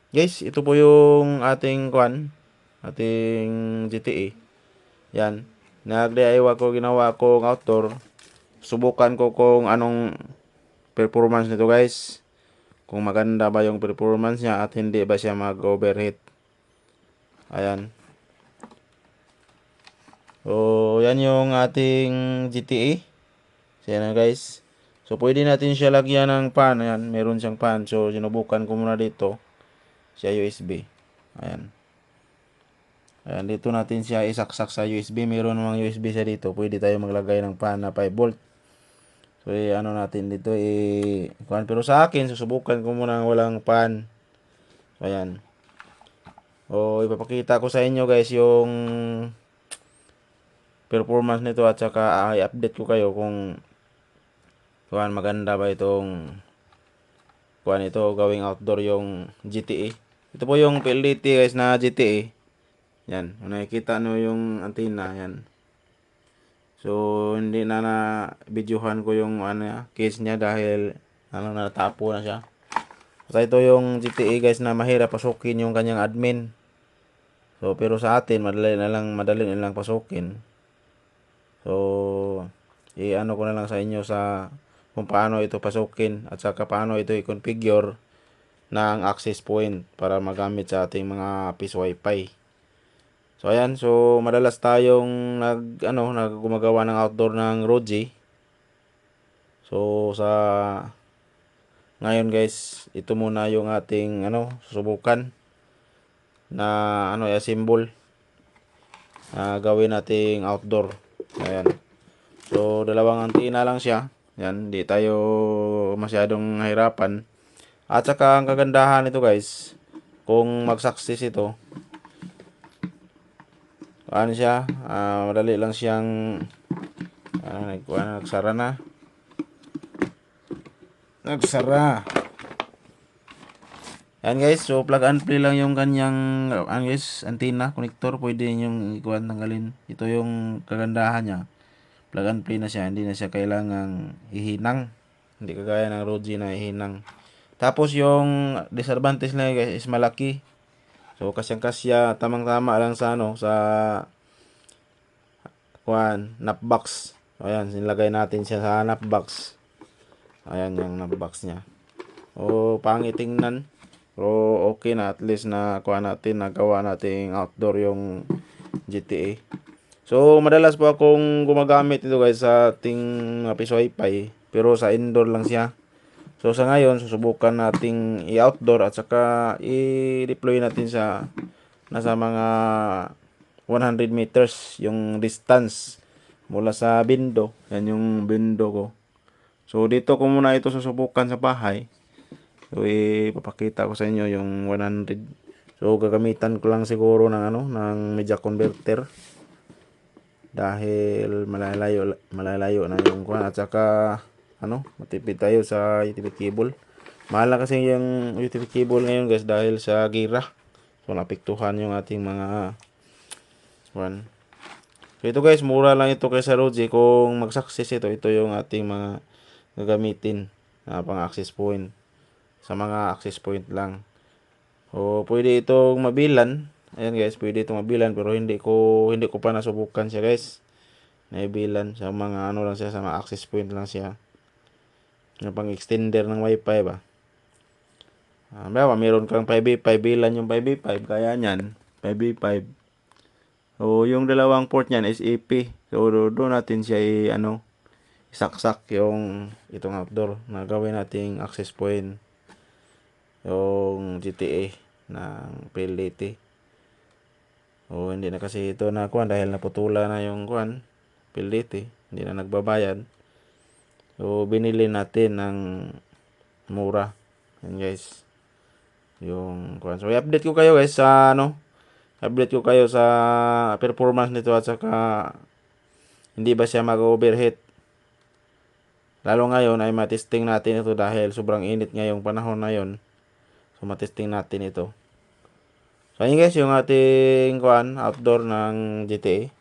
Guys, ito po yung ating kuan, ating GTA. Yan. Nag-DIY ko, ginawa ko outdoor. Subukan ko kung anong performance nito, guys. Kung maganda ba yung performance niya at hindi ba siya mag-overheat. Ayan. So, yan yung ating GTA. So, yan na, guys. So, pwede natin siya lagyan ng pan. Ayan, meron siyang pan. So, sinubukan ko muna dito sa USB. Ayan. Ayan, dito natin siya isaksak sa USB. Meron namang USB siya dito. Pwede tayo maglagay ng pan na 5 volt. So, ano natin dito, pero sa akin, susubukan ko muna walang pan. Ayan. O, ipapakita ko sa inyo, guys, yung performance nito at saka i-update ko kayo kung maganda ba itong ito gawing outdoor yung GTA. Ito po yung PLDT, guys, na GTA. Yan, nakikita nyo yung antenna, yan. So, hindi na videohan ko yung case niya dahil natapo na siya. So, ito yung GTA, guys, na mahirap pasukin yung kanyang admin. So, pero sa atin, madali na lang pasukin. So, i-ano ko na lang sa inyo sa kung paano ito pasukin at saka paano ito i-configure ng access point para magamit sa ating mga PIS Wi-Fi. So ayan, so madalas tayong gumagawa ng outdoor ng Roji. So sa ngayon, guys, ito muna yung ating susubukan na i-assemble gawin nating outdoor. Ayan. So dalawang antenna lang siya. Yan, hindi tayo masyadong hirapan. At saka ang kagandahan nito, guys, kung mag-success ito, ano siya, madali lang siyang nagsara na. Nagsara. Yan, guys, so plug and play lang yung kanyang guys, antenna, connector, pwede yung ikuan tanggalin. Ito yung kagandahan niya. Plug and play na siya, hindi na siya kailangang ihinang. Hindi kagaya ng Roji na ihinang. Tapos yung disadvantage na, guys, is malaki. So kasyang-kasya, tamang-tama lang sa sa napbox. Ayan, sinilagay natin siya sa napbox. Ayan yung napbox niya. O, pangit tingnan. Pero okay na, at least na nagawa nating outdoor yung GTA. So, madalas po akong gumagamit ito, guys, sa ating PIS Wi-Fi. Pero sa indoor lang siya. So, sa ngayon, susubukan nating i-outdoor at saka i-deploy natin sa nasa mga 100 meters yung distance mula sa bindo. Yan yung bindo ko. So, dito ko muna ito susubukan sa bahay. So, ipapakita ko sa inyo yung 100. So, gagamitan ko lang siguro ng media converter. Dahil malalayo na yung kuhan. At saka, matipid tayo sa UTV cable. Mahal na kasi yung UTV cable ngayon, guys, dahil sa gira. So, napiktuhan yung ating mga kuhan. So, ito, guys, mura lang ito kaysa Roji. Kung mag-success ito yung ating mga gagamitin na pang-access point. Sa mga access point lang. O pwede itong mabilan. Ayan, guys, pwede itong mabilan pero hindi ko pa nasubukan siya, guys. Naibilan sa mga lang siya, sa mga access point lang siya. Yung pang extender ng wifi ba. Meron kang 5v5 bilan yung 5v5 kaya niyan 5v5. O yung dalawang port niyan is AP. So doon natin siya isaksak yung itong outdoor na gawin nating access point. Yung GTA ng PLDT. O hindi na kasi ito na kuan dahil naputula na yung kuan PLDT, hindi na nagbabayad. So binili natin ng mura. Yan, guys. Yung kuan. So i-update ko kayo, guys, sa update ko kayo sa performance nito at saka hindi ba siya mag-overheat. Lalo ngayon ay matesting natin ito dahil sobrang init ngayong panahon na yon. So matesting natin ito. So ayun, guys, yung ating outdoor ng GTA.